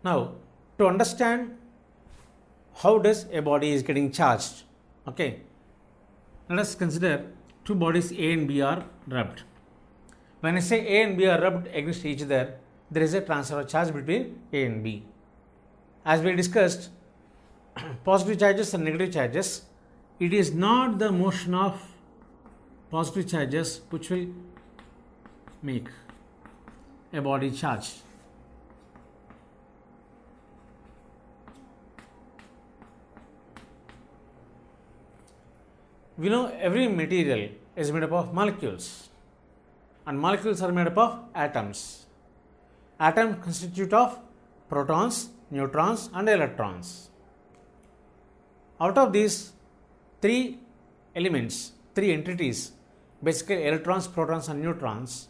Now, to understand how does a body is getting charged, okay, let us consider two bodies A and B are rubbed. When I say A and B are rubbed against each other, there is a transfer of charge between A and B. As we discussed, positive charges and negative charges, it is not the motion of positive charges which will make a body charged. We know every material is made up of molecules, and molecules are made up of atoms. Atoms constitute of protons, neutrons and electrons. Out of these three elements, three entities, basically electrons, protons and neutrons,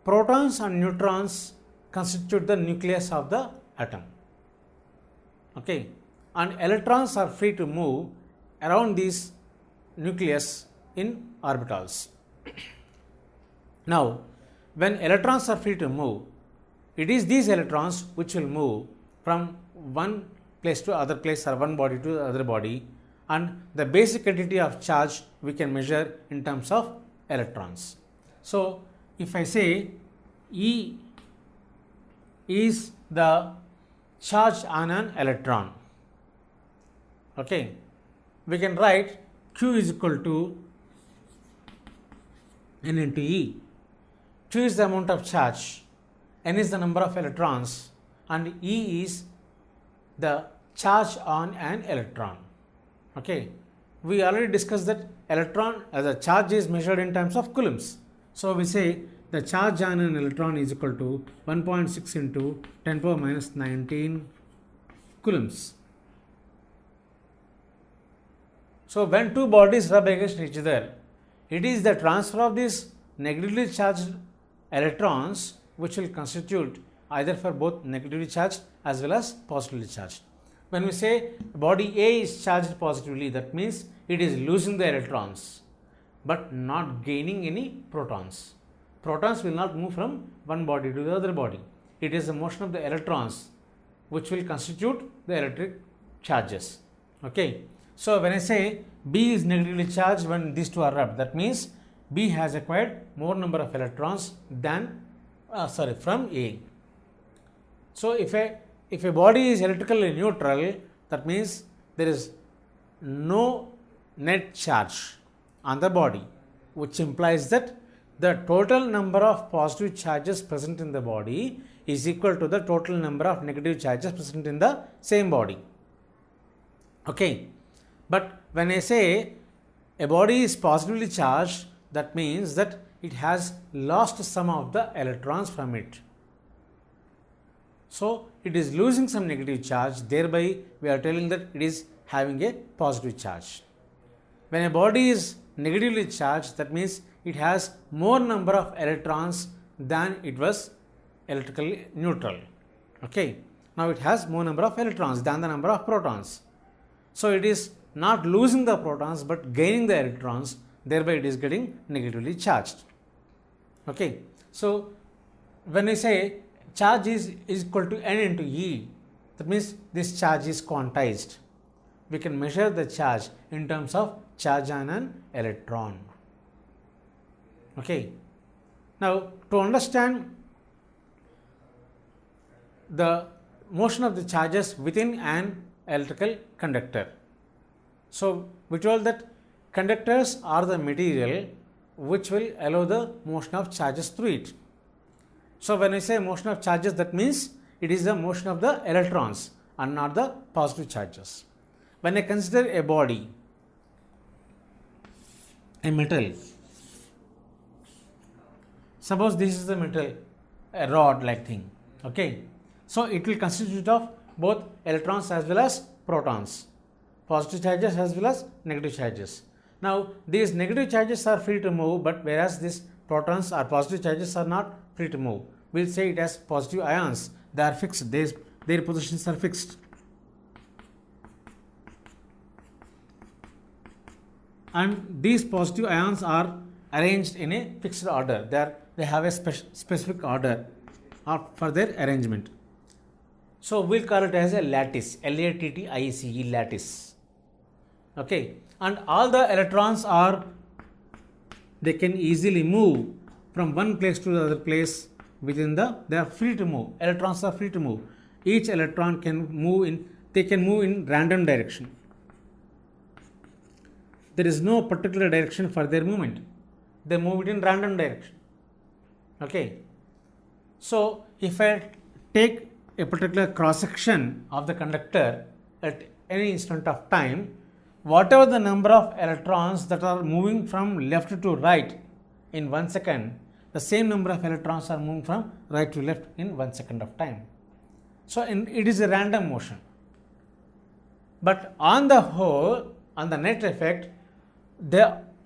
protons and neutrons constitute the nucleus of the atom. Okay, and electrons are free to move around these nucleus in orbitals. Now, when electrons are free to move, it is these electrons which will move from one place to other place or one body to the other body, and the basic entity of charge we can measure in terms of electrons. So, if I say E is the charge on an electron, okay, we can write Q is equal to N into E. Q is the amount of charge, N is the number of electrons, and E is the charge on an electron. Okay, we already discussed that electron as a charge is measured in terms of coulombs. So we say the charge on an electron is equal to 1.6 into 10 power minus 19 coulombs. So when two bodies rub against each other, it is the transfer of these negatively charged electrons which will constitute either for both negatively charged as well as positively charged. When we say body A is charged positively, that means it is losing the electrons but not gaining any protons. Protons will not move from one body to the other body. It is the motion of the electrons which will constitute the electric charges. Okay. So when I say B is negatively charged when these two are rubbed, that means B has acquired more number of electrons than from A. So if a body is electrically neutral, that means there is no net charge on the body, which implies that the total number of positive charges present in the body is equal to the total number of negative charges present in the same body. Okay. But when I say a body is positively charged, that means that it has lost some of the electrons from it. So it is losing some negative charge, thereby we are telling that it is having a positive charge. When a body is negatively charged, that means it has more number of electrons than it was electrically neutral. Okay. Now it has more number of electrons than the number of protons. So it is not losing the protons but gaining the electrons, thereby it is getting negatively charged. Okay. So when I say charge is equal to N into E, that means this charge is quantized. We can measure the charge in terms of charge on an electron. Okay. Now to understand the motion of the charges within an electrical conductor. So we told that conductors are the material which will allow the motion of charges through it. So when I say motion of charges, that means it is the motion of the electrons and not the positive charges. When I consider a body, a metal, suppose this is the metal, a rod like thing. Okay. So it will constitute of both electrons as well as protons, positive charges as well as negative charges. Now these negative charges are free to move, but whereas these protons or positive charges are not free to move. We will say it as positive ions. They are fixed. Their positions are fixed. And these positive ions are arranged in a fixed order. They have a specific order for their arrangement. So we'll call it as a lattice, L-A-T-T-I-C-E, lattice. Okay, and all the electrons they can easily move from one place to the other place within they are free to move. Electrons are free to move. Each electron can move in random direction. There is no particular direction for their movement. They move it in random direction. Okay. So if I take a particular cross section of the conductor at any instant of time, whatever the number of electrons that are moving from left to right in 1 second, the same number of electrons are moving from right to left in 1 second of time. So it is a random motion. But on the whole, on the net effect,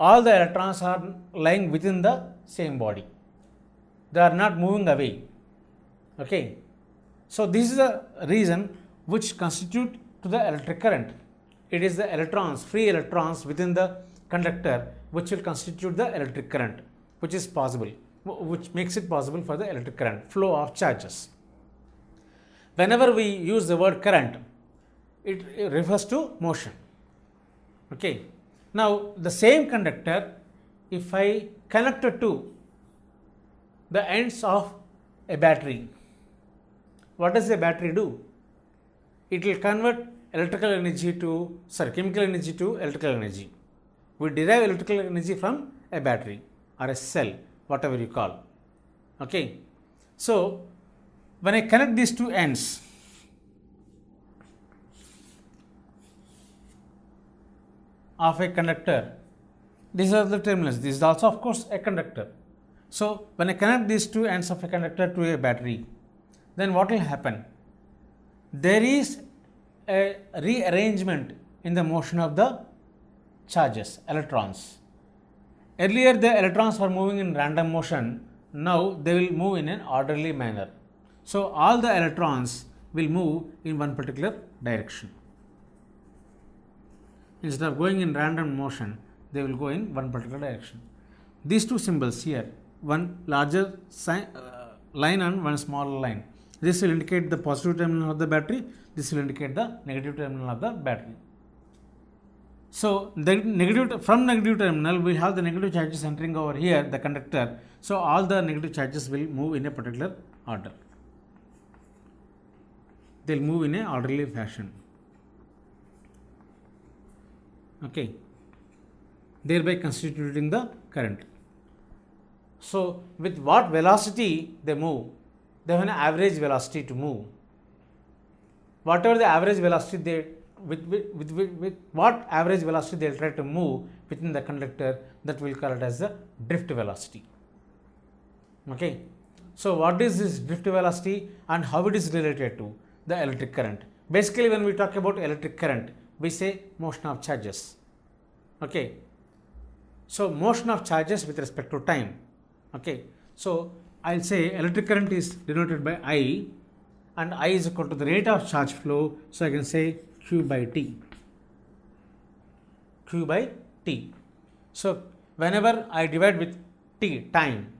all the electrons are lying within the same body. They are not moving away. Okay. So this is the reason which constitute to the electric current. It is the electrons, free electrons within the conductor which will constitute the electric current, which is possible, which makes it possible for the electric current, flow of charges. Whenever we use the word current, it refers to motion. Okay. Now the same conductor, if I connect it to the ends of a battery, what does a battery do? It will convert chemical energy to electrical energy. We derive electrical energy from a battery or a cell, whatever you call. Okay. So when I connect these two ends, of a conductor, these are the terminals. This is also of course a conductor. So when I connect these two ends of a conductor to a battery, then what will happen? There is a rearrangement in the motion of the charges, electrons. Earlier the electrons were moving in random motion, now they will move in an orderly manner. So all the electrons will move in one particular direction. Instead of going in random motion, they will go in one particular direction. These two symbols here, one larger line and one smaller line. This will indicate the positive terminal of the battery. This will indicate the negative terminal of the battery. So from negative terminal, we have the negative charges entering over here, the conductor. So all the negative charges will move in a particular order. They will move in a orderly fashion. Okay, thereby constituting the current. So with what velocity they move, they have an average velocity to move. Whatever the average velocity with what average velocity they will try to move within the conductor, that will call it as the drift velocity. Okay, so what is this drift velocity and how it is related to the electric current? Basically, when we talk about electric current, we say motion of charges. Okay, so motion of charges with respect to time. Okay, so I'll say electric current is denoted by I, and I is equal to the rate of charge flow. So I can say Q by T. Q by T. So whenever I divide with T, time,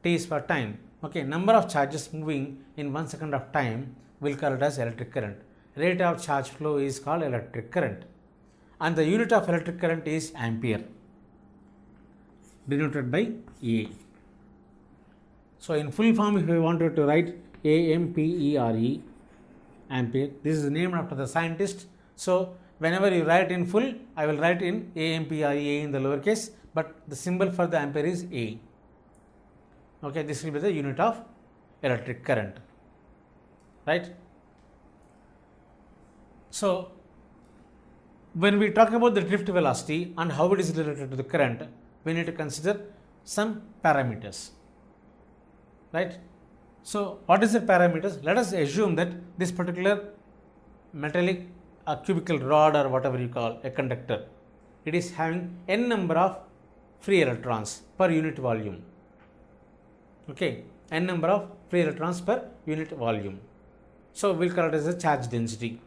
T is for time. Okay, number of charges moving in 1 second of time, will call it as electric current. Rate of charge flow is called electric current, and the unit of electric current is ampere, denoted by A. So in full form, if I wanted to write AMPERE, ampere, this is named after the scientist. So whenever you write in full, I will write in AMPERE in the lowercase, but the symbol for the ampere is A. Okay, this will be the unit of electric current, right? So when we talk about the drift velocity and how it is related to the current, we need to consider some parameters, right? So what is the parameters? Let us assume that this particular metallic cubical rod, or whatever you call a conductor, it is having n number of free electrons per unit volume. Okay, n number of free electrons per unit volume. So we'll call it as a charge density.